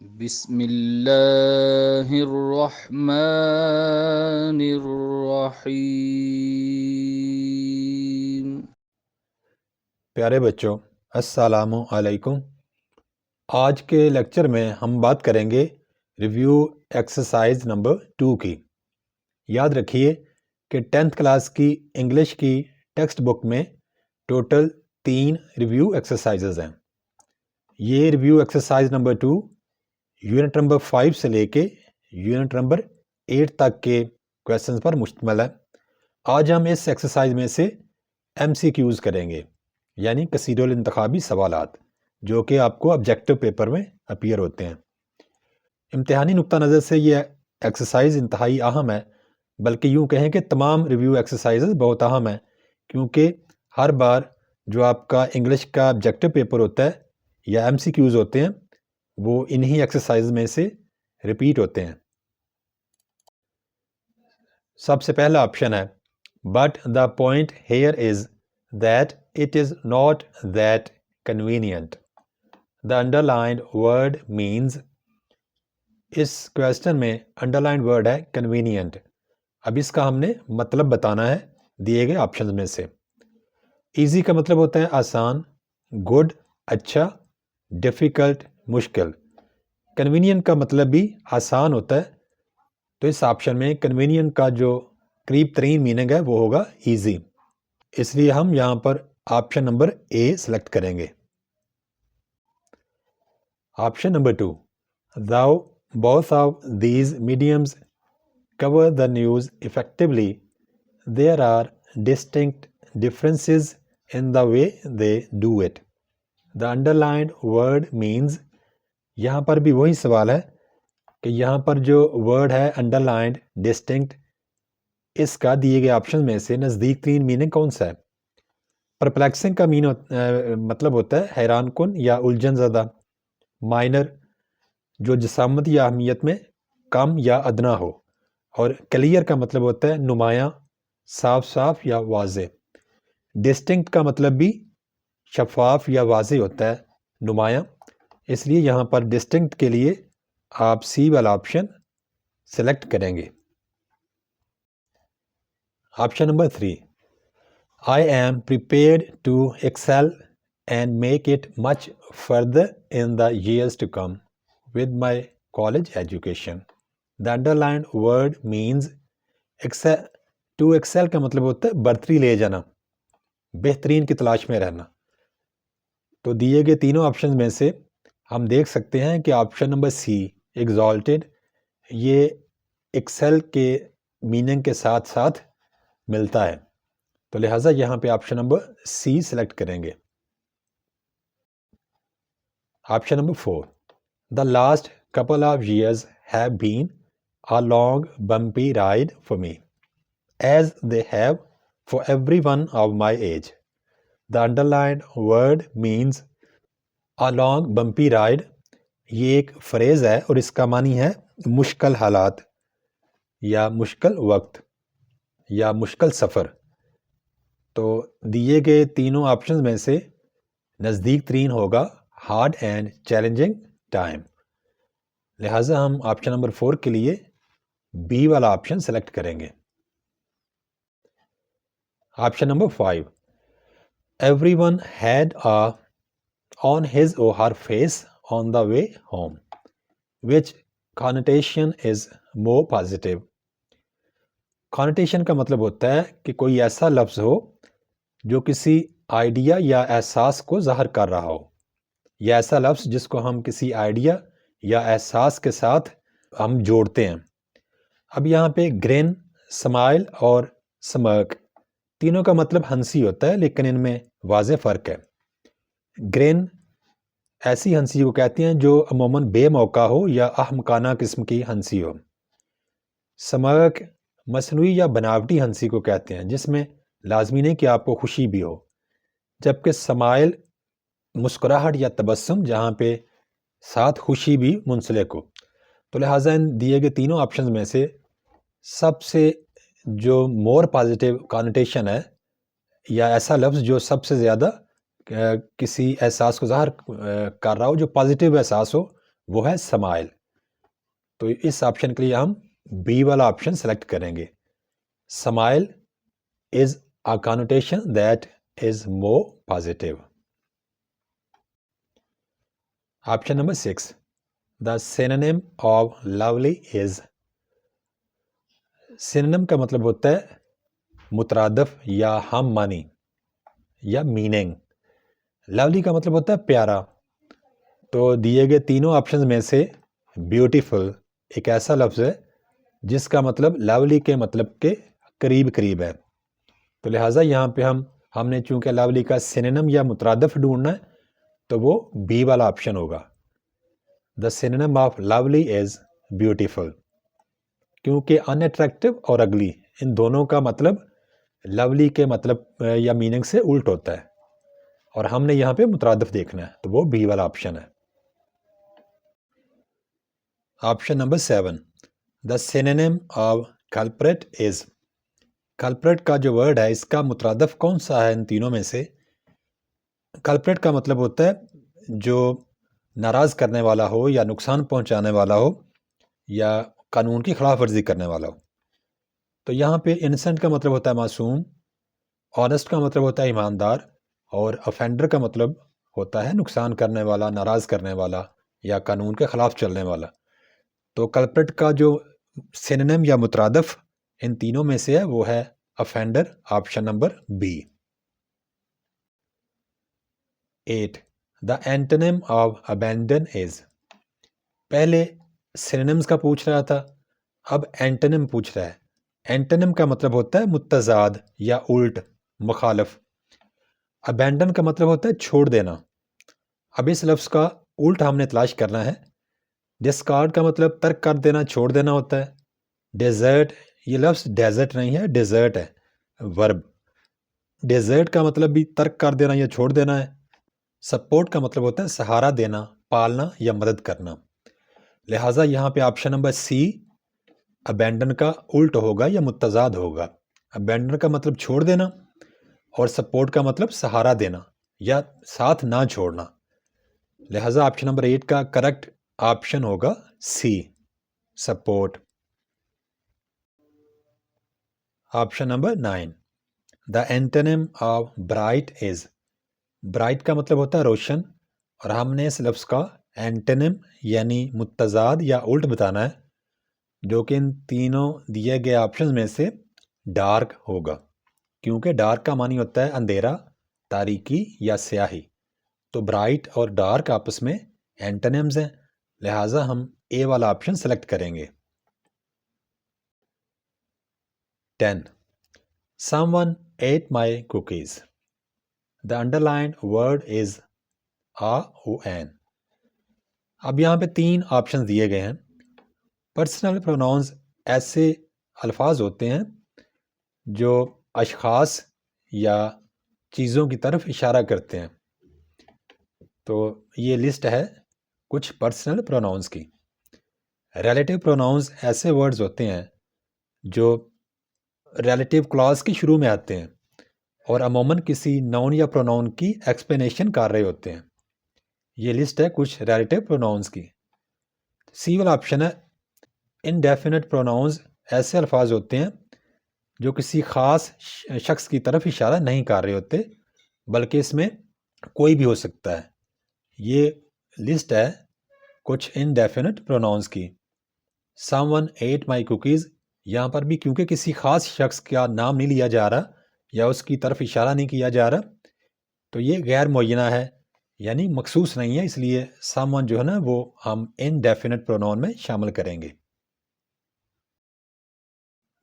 बिस्मिल्लाहिर्रहमानिर्रहीम। प्यारे बच्चों, अस्सलामु अलैकुम। आज के लेक्चर में हम बात करेंगे रिव्यू एक्सरसाइज नंबर 2 की। याद रखिए कि 10th क्लास की इंग्लिश की टेक्स्ट बुक में टोटल 3 रिव्यू एक्सरसाइजेज हैं। ये review exercise number 2 unit number 5 से लेके यूनिट नंबर 8 तक के क्वेश्चंस पर मुश्तमिल है। आज हम इस एक्सरसाइज में से MCQs करेंगे, यानी कसीरुल इंतखाबी सवालात, जो कि आपको ऑब्जेक्टिव पेपर में अपीयर होते हैं। इम्तिहानी नुक्ता नज़र से ये एक्सरसाइज इंतहाई अहम है, बल्कि यूँ कहें कि तमाम रिव्यू एक्सरसाइजेज बहुत अहम है, क्योंकि हर बार जो आपका इंग्लिश का ऑब्जेक्टिव पेपर होता है या MCQs होते हैं, वो इन्हीं एक्सरसाइज में से रिपीट होते हैं। सबसे पहला ऑप्शन है, but the point here is that it is not that convenient. The underlined word means, इस क्वेश्चन में अंडरलाइंड वर्ड है convenient। अब इसका हमने मतलब बताना है दिए गए ऑप्शन में से। इजी का मतलब होता है आसान, गुड अच्छा, डिफ़िकल्ट मुश्किल। कन्वीनियंट का मतलब भी आसान होता है, तो इस ऑप्शन में कन्वीनियंट का जो करीब तरीन मीनिंग है वो होगा ईजी। इसलिए हम यहाँ पर ऑप्शन नंबर ए सेलेक्ट करेंगे। Option number 2, though both of these mediums cover the news effectively, there are distinct differences in the way they do it. The underlined word means, यहाँ पर भी वही सवाल है कि यहाँ पर जो वर्ड है अंडरलाइंड डिस्टिंक्ट, इसका दिए गए ऑप्शन में से नज़दीक तीन मीनिंग कौन सा है। परप्लेक्सिंग का मतलब होता है हैरान कुन या उलझन ज़्यादा। माइनर, जो जिसामत या अहमियत में कम या अदना हो। और क्लियर का मतलब होता है नुमायां, साफ साफ या वाजे। डिस्टिंक्ट का मतलब भी शफाफ या वाजे होता है, नुमायां। इसलिए यहाँ पर डिस्टिंक्ट के लिए आप सी वाला ऑप्शन सेलेक्ट करेंगे। Option number 3, I am prepared to excel and make it much further in the years to come with my college education. The underlined word means excel. To excel का मतलब होता है बढ़तरी ले जाना, बेहतरीन की तलाश में रहना। तो दिए गए तीनों ऑप्शन में से हम देख सकते हैं कि ऑप्शन नंबर सी एग्जॉल्टेड, ये एक्सेल के मीनिंग के साथ साथ मिलता है, तो लिहाजा यहाँ पे ऑप्शन नंबर सी सेलेक्ट करेंगे। Option number 4, the last couple of years have been a long bumpy ride for me, as they have for everyone of my age. The underlined word means a long bumpy ride. ये एक phrase है और इसका मानी है मुश्किल हालात या मुश्किल वक्त या मुश्किल सफ़र। तो दिए गए तीनों ऑप्शन में से नज़दीक तरीन होगा हार्ड एंड चैलेंजिंग टाइम। लिहाजा हम ऑप्शन नंबर 4 के लिए बी वाला ऑप्शन सेलेक्ट करेंगे। Option number 5, everyone had a on his और her face on the way home, which connotation is more positive. Connotation का मतलब होता है कि कोई ऐसा लफ्ज़ हो जो किसी आइडिया या एहसास को ज़ाहिर कर रहा हो, या ऐसा लफ्ज़ जिसको हम किसी आइडिया या एहसास के साथ हम जोड़ते हैं। अब यहाँ पे ग्रिन, स्माइल और स्मर्क तीनों का मतलब हंसी होता है, लेकिन इनमें वाज़ेह फ़र्क है। ग्रिन ऐसी हंसी को कहते हैं जो अमूमन बेमौका हो या अहमकाना किस्म की हंसी हो। स्मर्क मसनूई या बनावटी हंसी को कहते हैं जिसमें लाजमी नहीं कि आपको खुशी भी हो। जबकि स्माइल मुस्कुराहट या तबस्सुम जहाँ पे साथ खुशी भी मुंसलिक हो। तो लिहाजा इन दिए गए तीनों ऑप्शन में से सबसे जो मोर पॉजिटिव कॉनोटेशन है या ऐसा लफ्ज़ जो सबसे ज़्यादा किसी एहसास को ज़ाहिर कर रहा हो, जो पॉजिटिव एहसास हो, वो है स्माइल। तो इस ऑप्शन के लिए हम बी वाला ऑप्शन सेलेक्ट करेंगे। Smile is a connotation that is more positive. Option number 6, the synonym of lovely is. Synonym का मतलब होता है मुतरादफ या हम मानी या मीनिंग। लवली का मतलब होता है प्यारा। तो दिए गए तीनों ऑप्शंस में से ब्यूटीफुल एक ऐसा लफ्ज़ है जिसका मतलब लवली के मतलब के करीब करीब है। तो लिहाजा यहाँ पे हमने चूंकि लवली का सिनोनिम या मुतरादफ ढूंढना है, तो वो बी वाला ऑप्शन होगा। The synonym of lovely is beautiful. क्योंकि अनअट्रैक्टिव और अगली इन दोनों का मतलब लवली के मतलब या मीनिंग से उल्ट होता है, और हमने यहाँ पे मुतरादफ देखना है, तो वो बी वाला ऑप्शन है। Option number 7, the synonym of culprit is. Culprit का जो वर्ड है इसका मुतरादफ कौन सा है इन तीनों में से? कल्प्रिट का मतलब होता है जो नाराज़ करने वाला हो या नुकसान पहुंचाने वाला हो या कानून की खिलाफ वर्जी करने वाला हो। तो यहाँ पे इनसेंट का मतलब होता है मासूम, ऑनेस्ट का मतलब होता है ईमानदार, और ऑफेंडर का मतलब होता है नुकसान करने वाला, नाराज़ करने वाला या कानून के खिलाफ चलने वाला। तो कल्प्रिट का जो सिनोनिम या मुतरादफ इन तीनों में से है वो है offender, option number B. 8, the antonym of abandon is. पहले सिनोनिम्स का पूछ रहा था, अब एंटोनिम पूछ रहा है। एंटोनिम का मतलब होता है मुत्तज़ाद या उल्ट, मुखालिफ। अबैंडन का मतलब होता है छोड़ देना। अब इस लफ्ज़ का उल्ट हमने तलाश करना है। डिस्कार्ड का मतलब तर्क कर देना, छोड़ देना होता है। डेजर्ट, ये लफ्ज़ डेजर्ट नहीं है, डेजर्ट है, वर्ब। डेजर्ट का मतलब भी तर्क कर देना या छोड़ देना है। सपोर्ट का मतलब होता है सहारा देना, पालना या मदद करना। लिहाजा यहाँ पे ऑप्शन नंबर सी अबैंडन का उल्ट होगा या मुत्तज़ाद होगा। अबैंडन का मतलब छोड़ देना और सपोर्ट का मतलब सहारा देना या साथ ना छोड़ना। लिहाजा ऑप्शन नंबर 8 का करेक्ट ऑप्शन होगा C, support. Option number 9, the antonym of bright is. Bright का मतलब होता है रोशन, और हमने इस लफ्ज़ का एंटोनिम यानी मुत्तज़ाद या उल्ट बताना है, जो कि इन तीनों दिए गए ऑप्शन में से डार्क होगा। क्योंकि डार्क का मानी होता है अंधेरा, तारीकी या स्याही। तो ब्राइट और डार्क आपस में एंटोनिम्स हैं, लिहाजा हम ए वाला ऑप्शन सेलेक्ट करेंगे। 10, someone at my cookies. The underlined word is AON। अब यहाँ पे 3 ऑप्शन दिए गए हैं। पर्सनल प्रोनाउंस ऐसे अल्फाज होते हैं जो अशखास या चीज़ों की तरफ इशारा करते हैं। तो ये लिस्ट है कुछ पर्सनल प्रोनाउंस की। रिलेटिव प्रोनाउंस ऐसे वर्ड्स होते हैं जो रिलेटिव क्लॉज के शुरू में आते हैं और अमूमन किसी नाउन या प्रोनाउन की एक्सप्लेनेशन कर रहे होते हैं। ये लिस्ट है कुछ रिलेटिव प्रोनाउंस की। सी वाला ऑप्शन है इनडेफिनेट प्रोनाउंस ऐसे अल्फाज होते हैं जो किसी ख़ास शख्स की तरफ इशारा नहीं कर रहे होते, बल्कि इसमें कोई भी हो सकता है। ये लिस्ट है कुछ इनडेफिनेट प्रोनाउंस की। समवन एट माई कुकीज़, यहाँ पर भी क्योंकि किसी ख़ास शख्स का नाम नहीं लिया जा रहा या उसकी तरफ इशारा नहीं किया जा रहा, तो ये गैर मुअय्यना है, यानी मखसूस नहीं है, इसलिए समवन जो है ना वो हम इनडेफिनेट प्रोनाउन में शामिल करेंगे।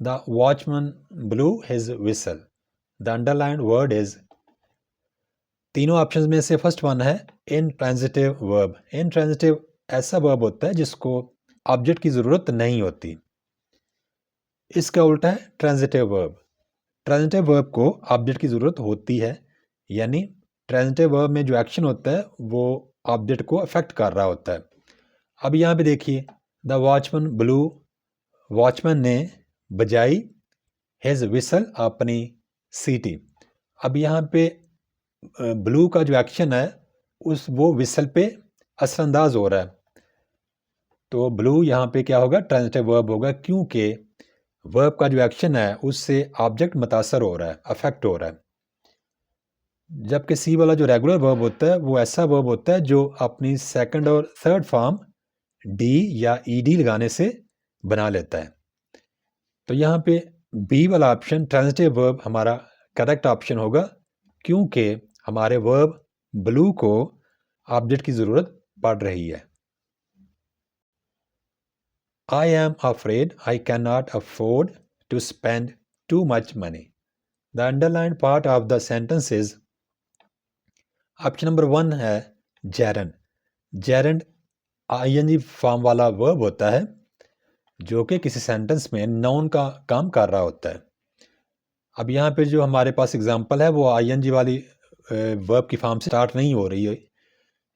The watchman blew his whistle. The underlined word is। तीनों ऑप्शंस में से फर्स्ट वन है इनट्रांजिटिव वर्ब। इनट्रांजिटिव ऐसा वर्ब होता है जिसको ऑब्जेक्ट की ज़रूरत नहीं होती। इसका उल्टा है ट्रांजिटिव वर्ब। ट्रांजिटिव वर्ब को ऑब्जेक्ट की ज़रूरत होती है, यानी ट्रांजिटिव वर्ब में जो एक्शन होता है वो ऑब्जेक्ट को अफेक्ट कर रहा होता है। अब यहाँ पे देखिए, द वॉचमैन ब्लू, वॉचमैन ने बजाई, हिज विसल अपनी सीटी। अब यहाँ पे ब्लू का जो एक्शन है वो विसल पे असरअंदाज हो रहा है। तो ब्लू यहाँ पे क्या होगा, ट्रांजिटिव वर्ब होगा, क्योंकि वर्ब का जो एक्शन है उससे ऑब्जेक्ट मुतासर हो रहा है, अफेक्ट हो रहा है। जबकि सी वाला जो रेगुलर वर्ब होता है वो ऐसा वर्ब होता है जो अपनी सेकंड और थर्ड फॉर्म डी या ईडी लगाने से बना लेता है। तो यहाँ पे बी वाला ऑप्शन ट्रांजिटिव वर्ब हमारा करेक्ट ऑप्शन होगा, क्योंकि हमारे वर्ब ब्लू को ऑब्जेक्ट की ज़रूरत पड़ रही है। I am afraid I cannot afford to spend too much money. The underlined part of the sentence is option number 1 है जेरंड। जेरंड आईएनजी फॉर्म वाला वर्ब होता है जो कि किसी सेंटेंस में नाउन का काम कर रहा होता है। अब यहाँ पे जो हमारे पास एग्जांपल है वो आईएनजी वाली वर्ब की फॉर्म से स्टार्ट नहीं हो रही है,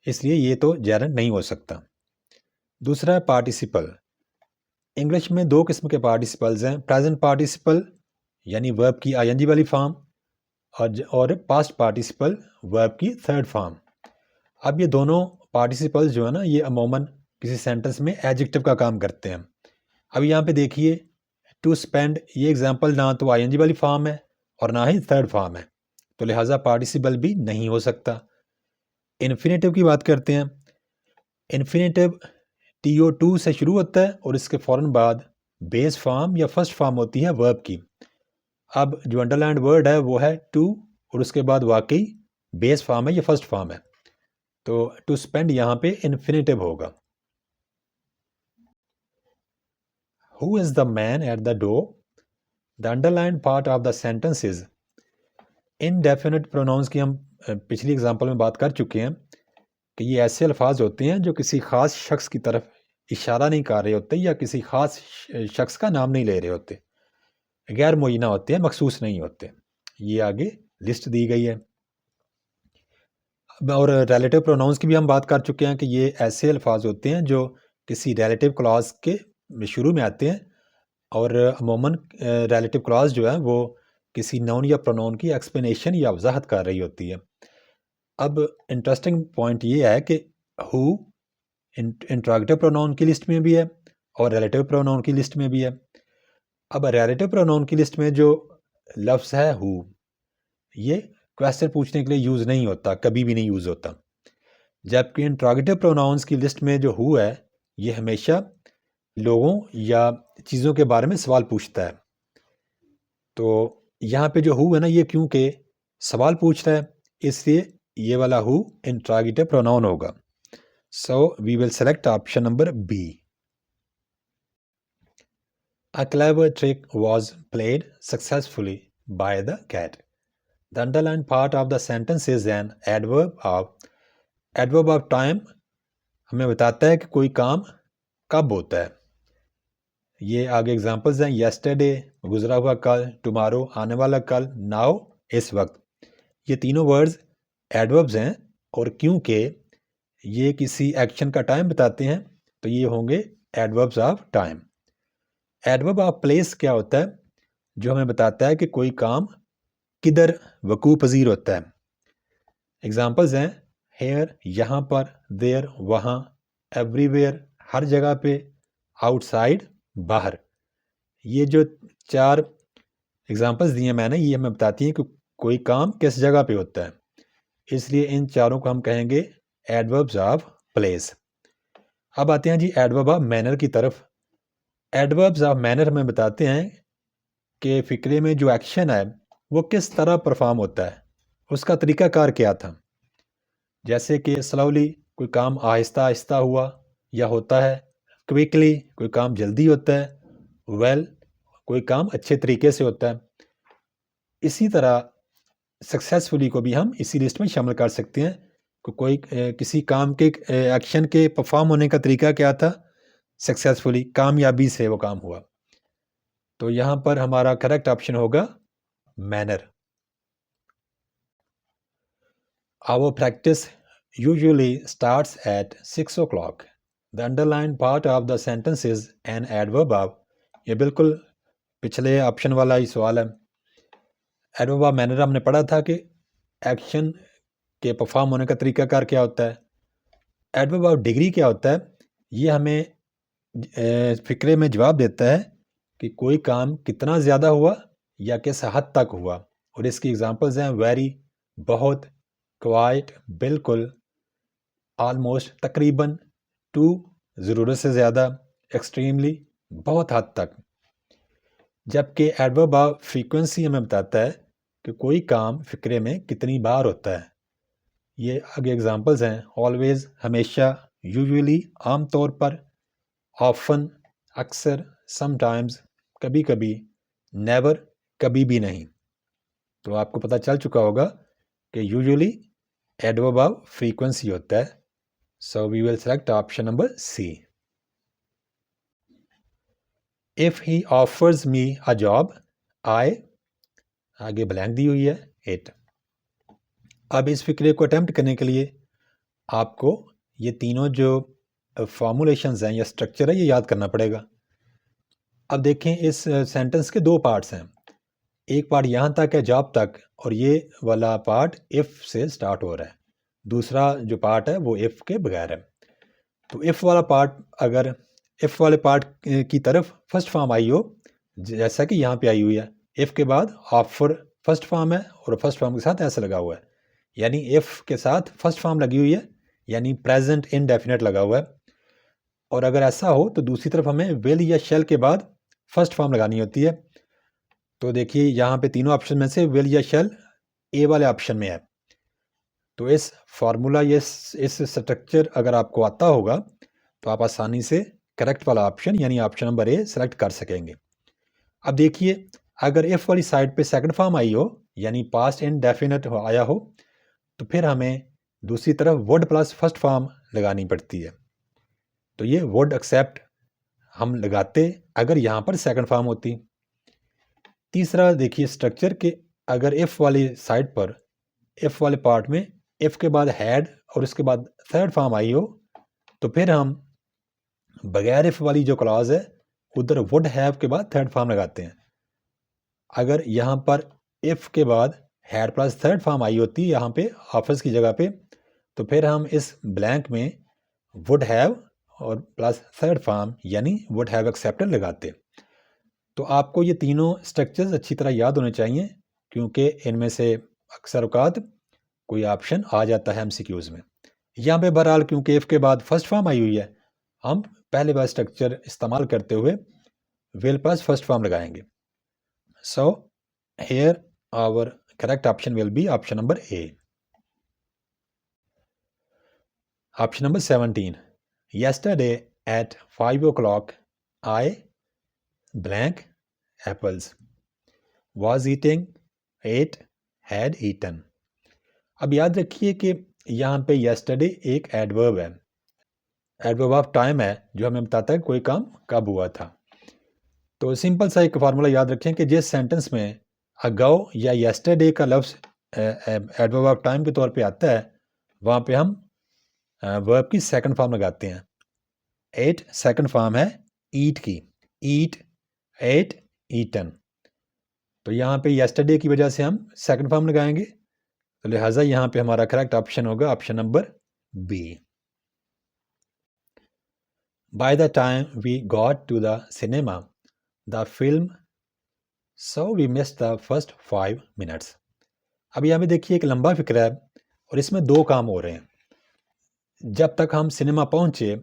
इसलिए ये तो जेरंड नहीं हो सकता। दूसरा है पार्टिसिपल। इंग्लिश में दो किस्म के पार्टिसिपल्स हैं, प्रेजेंट पार्टिसिपल यानी वर्ब की आईएनजी वाली फॉर्म और पास्ट पार्टिसिपल वर्ब की थर्ड फॉर्म। अब ये दोनों पार्टिसिपल्स जो है ना, ये अमूमन किसी सेंटेंस में एडजेक्टिव का काम करते हैं। अब यहाँ पे देखिए टू स्पेंड, ये एग्जांपल ना तो आईएनजी वाली फॉर्म है और ना ही थर्ड फॉर्म है, तो लिहाजा पार्टिसिपल भी नहीं हो सकता। इन्फिनेटिव की बात करते हैं। इन्फिनेटिव TO2 से शुरू होता है और इसके फ़ौरन बाद बेस फॉर्म या फर्स्ट फॉर्म होती है वर्ब की। अब जो अंडरलाइंड वर्ड है वो है टू और उसके बाद वाकई बेस फॉर्म है या फर्स्ट फॉर्म है, तो टू स्पेंड यहाँ पे इन्फिनेटिव होगा। Who is the man at the door? The underlined part of the sentence is indefinite pronouns की हम पिछली एग्जांपल में बात कर चुके हैं कि ये ऐसे अल्फाज होते हैं जो किसी ख़ास शख्स की तरफ इशारा नहीं कर रहे होते या किसी ख़ास शख्स का नाम नहीं ले रहे होते, गैर मुय्यना होते हैं, मखसूस नहीं होते। ये आगे लिस्ट दी गई है। और रिलेटिव प्रोनाउंस की भी हम बात कर चुके हैं कि ये ऐसे अल्फाज होते हैं जो किसी रिलेटिव क्लॉज के शुरू में आते हैं और अमूमन रिलेटिव क्लॉज जो है वो किसी नाउन या प्रोनाउन की एक्सप्लेनेशन या वजाहत कर रही होती है। अब इंटरेस्टिंग पॉइंट ये है कि हु इंट्रोगेटिव प्रोनाउन की लिस्ट में भी है और रिलेटिव प्रोनाउन की लिस्ट में भी है। अब रिलेटिव प्रोनाउन की लिस्ट में जो लफ्ज़ है हु, ये क्वेश्चन पूछने के लिए यूज़ नहीं होता, कभी भी नहीं यूज़ होता। जबकि इंट्रोगेटिव प्रोनाउंस की लिस्ट में जो हु है ये हमेशा लोगों या चीज़ों के बारे में सवाल पूछता है। तो यहाँ पे जो हु है ना, ये क्योंकि सवाल पूछ रहा है इसलिए ये वाला हु इंट्रोगेटिव प्रोनाउन होगा। So we will select option number B. A clever trick was played successfully by the cat. The underlined part of the sentence is an adverb of time हमें बताता है कि कोई काम कब होता है। ये आगे एग्जांपल्स हैं, yesterday गुजरा हुआ कल, tomorrow आने वाला कल, now इस वक्त। ये तीनों वर्ड्स एडवर्ब्स हैं और क्योंकि ये किसी एक्शन का टाइम बताते हैं तो ये होंगे adverbs of time. Adverb of place क्या होता है? जो हमें बताता है कि कोई काम किधर वकू पजीर होता है। एग्जाम्पल्स हैं हेयर यहाँ पर, देयर वहाँ, एवरीवेयर हर जगह पे, आउटसाइड बाहर। ये जो चार एग्जाम्पल्स दिए मैंने ये हमें बताती हैं कि कोई काम किस जगह पे होता है, इसलिए इन चारों को हम कहेंगे एडवर्ब्स ऑफ प्लेस। अब आते हैं जी एडवर्ब ऑफ मैनर की तरफ। एडवर्ब्स ऑफ मैनर हमें बताते हैं कि फ़िक्रे में जो एक्शन है वो किस तरह परफॉर्म होता है, उसका तरीक़ाकार क्या था। जैसे कि स्लोली कोई काम आहिस्ता आहिस्ता हुआ या होता है, क्विकली कोई काम जल्दी होता है, वेल कोई काम अच्छे तरीके से होता है। इसी तरह सक्सेसफुली को भी हम इसी लिस्ट में शामिल कर सकते हैं कि कोई किसी काम के एक्शन के परफॉर्म होने का तरीका क्या था, सक्सेसफुली कामयाबी से वो काम हुआ। तो यहाँ पर हमारा करेक्ट ऑप्शन होगा manner. Our practice usually starts at 6 o'clock. The underlined part of the sentence is an adverb of, ये बिल्कुल पिछले ऑप्शन वाला ही सवाल है। एडवर्ब ऑफ मैनर हमने पढ़ा था कि एक्शन के परफॉर्म होने का तरीकाकार क्या होता है। एडवर्ब ऑफ डिग्री क्या होता है, ये हमें फ़िक्रे में जवाब देता है कि कोई काम कितना ज़्यादा हुआ या किस हद तक हुआ, और इसकी एग्ज़ाम्पल्स हैं वेरी, बहुत, क्वाइट, बिल्कुल, ऑलमोस्ट, तकरीबन, टू, ज़रूरत से ज़्यादा, एक्सट्रीमली, बहुत हद तक। जबकि एडवर्ब ऑफ फ्रीक्वेंसी हमें बताता है कि कोई काम फ़िक्रे में कितनी बार होता है। ये आगे एग्ज़ाम्पल्स हैं ऑलवेज़, हमेशा, यूजुअली, आमतौर पर, ऑफन, अक्सर, समटाइम्स, कभी कभी, नेवर, कभी भी नहीं। तो आपको पता चल चुका होगा कि यूजुअली एडवर्ब ऑफ फ्रीक्वेंसी होता है। So we will select option number C. If he offers me a job, I, आगे ब्लैंक दी हुई है, इट। अब इस फिक्रे को अटेम्प्ट करने के लिए आपको ये तीनों जो फॉर्मुलेशंस हैं या स्ट्रक्चर है ये याद करना पड़ेगा। अब देखें इस सेंटेंस के दो पार्ट्स हैं। एक पार्ट यहाँ तक है जॉब तक, और ये वाला पार्ट इफ़ से स्टार्ट हो रहा है। दूसरा जो पार्ट है वो इफ़ के बगैर है। तो इफ़ वाला पार्ट, अगर इफ़ वाले पार्ट की तरफ फर्स्ट फॉर्म आई हो, जैसा कि यहाँ पे आई हुई है, इफ़ के बाद ऑफर फर्स्ट फॉर्म है और फर्स्ट फॉर्म के साथ ऐसे लगा हुआ है, यानी इफ़ के साथ फर्स्ट फॉर्म लगी हुई है, यानी प्रेजेंट इनडेफिनेट लगा हुआ है। और अगर ऐसा हो तो दूसरी तरफ हमें विल या शेल के बाद फर्स्ट फॉर्म लगानी होती है। तो देखिए यहाँ पे तीनों ऑप्शन में से विल या शेल ए वाले ऑप्शन में है। तो इस फार्मूला, इस स्ट्रक्चर अगर आपको आता होगा तो आप आसानी से करेक्ट वाला ऑप्शन यानी ऑप्शन नंबर ए सेलेक्ट कर सकेंगे। अब देखिए अगर इफ वाली साइड पे सेकंड फॉर्म आई हो यानी पास्ट इंडेफिनिट आया हो तो फिर हमें दूसरी तरफ वुड प्लस फर्स्ट फॉर्म लगानी पड़ती है। तो ये वुड एक्सेप्ट हम लगाते अगर यहाँ पर सेकंड फॉर्म होती। तीसरा देखिए स्ट्रक्चर के, अगर इफ वाली साइड पर इफ वाले पार्ट में इफ के बाद हैड और उसके बाद थर्ड फॉर्म आई हो तो फिर हम बगैर इफ वाली जो क्लॉज है उधर वुड हैव के बाद थर्ड फॉर्म लगाते हैं। अगर यहाँ पर इफ के बाद had plus third form I होती यहाँ पे ऑफिस की जगह पे, तो फिर हम इस ब्लैंक में वुड हैव और प्लस थर्ड फॉर्म यानी वुड हैव एक्सेप्टेड लगाते। तो आपको ये तीनों स्ट्रक्चर्स अच्छी तरह याद होने चाहिए क्योंकि इनमें से अक्सर औकात कोई ऑप्शन आ जाता है एमसीक्यूज में। यहाँ पे बहरहाल क्योंकि इफ के बाद फर्स्ट फॉर्म आई हुई है, हम पहले बार स्ट्रक्चर इस्तेमाल करते हुए विल प्लस फर्स्ट फॉर्म लगाएंगे। So here our correct option will be option number A. Option number 17, yesterday at 5 o'clock I blank apples, was eating, ate, had eaten। अब याद रखिए कि यहाँ पे yesterday एक एडवर्ब है, एडवर्ब ऑफ टाइम है जो हमें बताता है कोई काम कब हुआ था। तो सिंपल सा एक फार्मूला याद रखें कि जिस सेंटेंस में अगो या yesterday का लफ्ज़ एडवर्ब ऑफ टाइम के तौर पे आता है वहाँ पे हम वर्ब की सेकंड फॉर्म लगाते हैं। एट सेकंड फॉर्म है ईट की, ईट, एट, ईटन। तो यहाँ पे yesterday की वजह से हम सेकंड फॉर्म लगाएंगे, तो लिहाजा यहाँ पे हमारा करेक्ट ऑप्शन होगा option number B. By the time we got to the cinema, the film, so we missed the first 5 minutes। अब यहाँ पे देखिए एक लंबा फिक्र है और इसमें दो काम हो रहे हैं। जब तक हम सिनेमा पहुंचे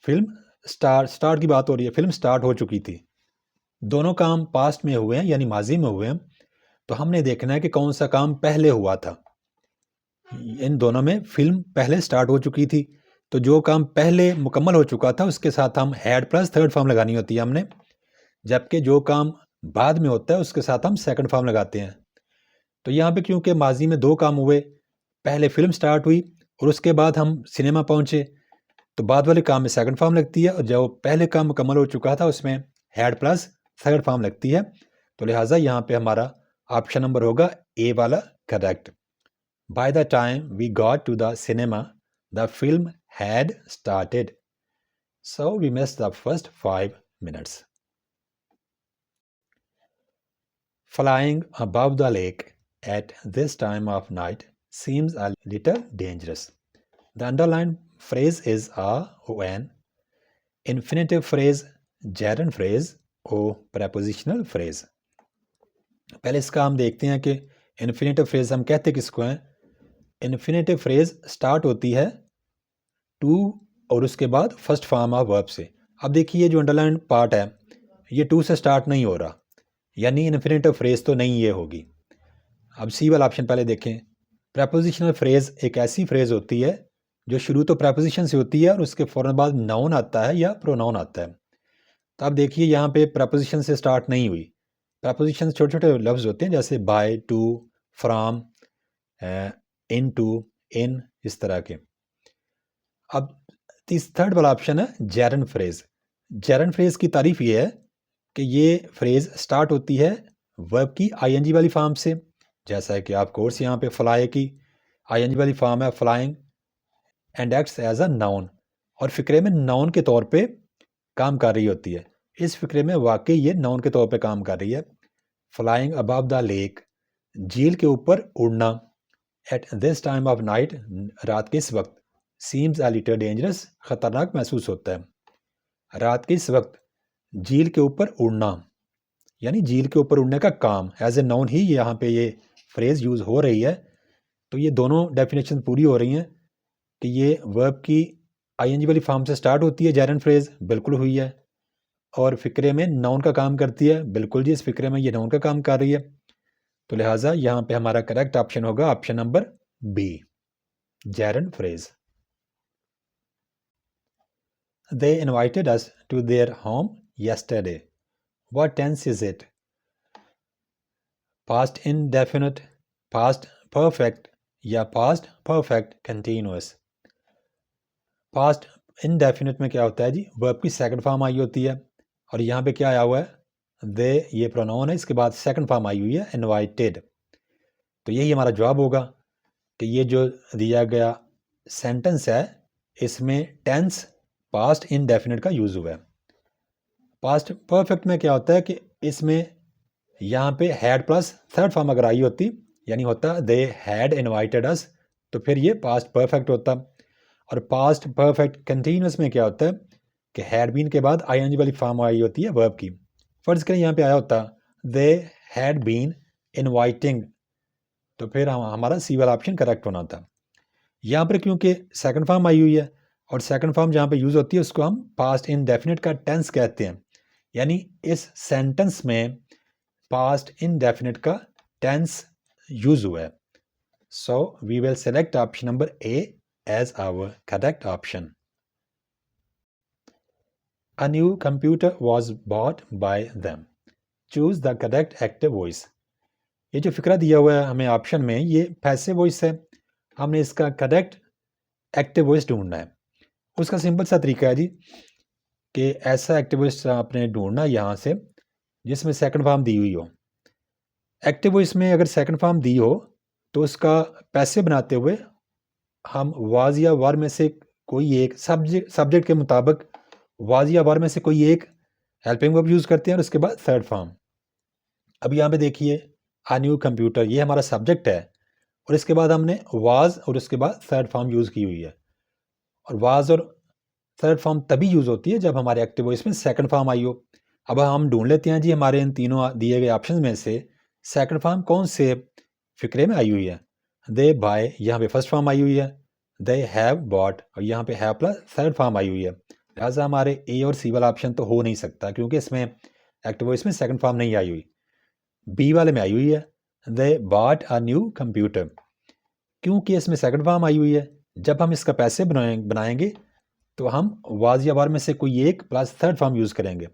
फिल्म स्टार्ट की बात हो रही है, फिल्म स्टार्ट हो चुकी थी। दोनों काम पास्ट में हुए हैं यानी माजी में हुए हैं, तो हमने देखना है कि कौन सा काम पहले हुआ था। इन दोनों में फिल्म पहले स्टार्ट हो चुकी थी, तो जो काम पहले मुकम्मल हो चुका था उसके साथ हम हैड प्लस थर्ड फॉर्म लगानी होती है हमने, जबकि जो काम बाद में होता है उसके साथ हम सेकंड फॉर्म लगाते हैं। तो यहाँ पे क्योंकि माजी में दो काम हुए, पहले फिल्म स्टार्ट हुई और उसके बाद हम सिनेमा पहुंचे, तो बाद वाले काम में सेकंड फॉर्म लगती है और जो पहले काम मुकम्मल हो चुका था उसमें हैड प्लस थर्ड फॉर्म लगती है। तो लिहाजा यहाँ पे हमारा ऑप्शन नंबर होगा ए वाला correct. By the time we got to the cinema the film had started, so we missed the first 5 minutes। Flying above the lake at this time of night seems a little dangerous। The underlined phrase is a when infinitive phrase, gerund phrase और prepositional phrase. पहले इसका हम देखते हैं कि infinitive phrase हम कहते किसको हैं। इन्फिनेटिव फ्रेज स्टार्ट होती है टू और उसके बाद फर्स्ट फॉर्म ऑफ वर्ब से। अब देखिए जो अंडरलाइन पार्ट है ये टू से स्टार्ट नहीं हो रहा, यानी इन्फिनेटिव फ्रेज तो नहीं ये होगी। अब सी वाला ऑप्शन पहले देखें। प्रेपोजिशनल फ्रेज एक ऐसी फ्रेज होती है जो शुरू तो प्रेपोजिशन से होती है और उसके फ़ौरन बाद नाउन आता है या प्रोनाउन आता है। तो अब देखिए यहाँ पे प्रेपोजिशन से स्टार्ट नहीं हुई। प्रेपोजिशन छोटे छोटे लफ्ज़ होते हैं जैसे by, to, from, into, in, इस तरह के। अब थर्ड वाला ऑप्शन है जेरन फ्रेज। जेरन फ्रेज की तारीफ ये है कि ये फ्रेज स्टार्ट होती है वर्ब की आईएनजी वाली फॉर्म से, जैसा है कि आप कोर्स यहाँ पे फ्लाई की आईएनजी वाली फॉर्म है flying and acts as a noun, और फिक्रे में नाउन के तौर पे काम कर रही होती है। इस फिक्रे में वाकई ये नाउन के तौर पे काम कर रही है। फ्लाइंग अबव द लेक, झील के ऊपर उड़ना, at this time of night, रात के इस वक्त, सीम्स अ लिटिल डेंजरस, खतरनाक महसूस होता है। रात के इस वक्त झील के ऊपर उड़ना, यानी झील के ऊपर उड़ने का काम एज ए नाउन ही यहाँ पे ये फ्रेज यूज़ हो रही है। तो ये दोनों डेफिनेशन पूरी हो रही हैं कि ये वर्ब की आईएनजी वाली फॉर्म से स्टार्ट होती है जेरन फ्रेज, बिल्कुल हुई है, और फिक्रे में नाउन का काम करती है, बिल्कुल जी इस फिक्रे में ये नाउन का काम कर रही है। तो लिहाजा यहाँ पे हमारा करेक्ट ऑप्शन होगा option number B, gerund phrase. They invited us to their home yesterday. What tense is it? Past indefinite, past perfect या past perfect continuous? Past indefinite में क्या होता है जी, वर्ब की सेकंड फॉर्म आई होती है, और यहाँ पे क्या आया हुआ है, दे, ये प्रोनाउन है, इसके बाद सेकंड फॉर्म आई हुई है इनवाइटेड। तो यही हमारा जवाब होगा कि ये जो दिया गया सेंटेंस है इसमें टेंस पास्ट इनडेफिनिट का यूज़ हुआ है। पास्ट परफेक्ट में क्या होता है कि इसमें यहाँ पे हैड प्लस थर्ड फॉर्म अगर आई होती, यानी होता दे हैड इनवाइटेड अस, तो फिर ये पास्ट परफेक्ट होता। और पास्ट परफेक्ट कंटिन्यूस में क्या होता है कि हैड बीन के बाद आईएनजी वाली फॉर्म आई होती है वर्ब की। फर्ज करें यहाँ पे आया होता दे हैड बीन इनवाइटिंग, तो फिर हमारा सी वाला ऑप्शन करेक्ट होना था। यहाँ पर क्योंकि सेकंड फॉर्म आई हुई है और सेकंड फॉर्म जहाँ पे यूज़ होती है उसको हम पास्ट इनडेफिनिट का टेंस कहते हैं, यानी इस सेंटेंस में पास्ट इनडेफिनिट का टेंस यूज हुआ है। So we will select option number A as our correct option. A new computer was bought by them. Choose the correct active voice. ये जो फिक्रा दिया हुआ है हमें ऑप्शन में, ये पैसिव वॉइस है, हमने इसका करेक्ट एक्टिव वॉइस ढूंढना है। उसका सिंपल सा तरीका है जी कि ऐसा एक्टिव वॉइस आपने ढूंढना यहाँ से जिसमें सेकंड फॉर्म दी हुई हो। एक्टिव वॉइस में अगर सेकंड फॉर्म दी हो तो उसका पैसिव बनाते हुए हम वाज या वर में से कोई एक सब्जेक्ट के मुताबिक वाज या वर में से कोई एक हेल्पिंग वर्ब यूज़ करते हैं और उसके बाद थर्ड फॉर्म। अब यहाँ पे देखिए आ न्यू कंप्यूटर, ये हमारा सब्जेक्ट है और इसके बाद हमने वाज और उसके बाद थर्ड फॉर्म यूज़ की हुई है। और वाज और थर्ड फॉर्म तभी यूज़ होती है जब हमारे एक्टिव वॉइस में सेकंड फॉर्म आई हो। अब हम ढूंढ लेते हैं जी हमारे इन तीनों दिए गए ऑप्शन में से सेकंड फॉर्म कौन से फिक्रे में आई हुई है। दे बाय, यहाँ पे फर्स्ट फॉर्म आई हुई है, दे हैव बॉट, और यहाँ पे have plus third form I हुई है। लिहाजा हमारे ए और सी वाला ऑप्शन तो हो नहीं सकता क्योंकि इसमें एक्टिव वॉइस में सेकंड फॉर्म नहीं आई हुई। बी वाले में आई हुई है they bought a new computer, क्योंकि इसमें सेकंड फॉर्म आई हुई है। जब हम इसका पैसे बनाएंगे तो हम वाज या वार में से कोई एक प्लस थर्ड फॉर्म यूज़ करेंगे।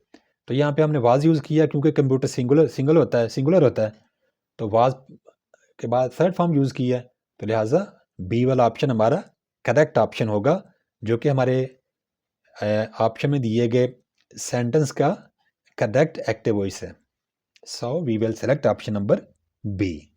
तो यहाँ पे हमने वाज यूज़ किया क्योंकि कंप्यूटर सिंगुलर होता है, तो वाज के बाद थर्ड फॉर्म यूज़ की है, तो लिहाजा बी वाला ऑप्शन हमारा करेक्ट ऑप्शन होगा जो कि हमारे ऑप्शन में दिए गए सेंटेंस का करेक्ट एक्टिव वॉइस है। So we will select option number B.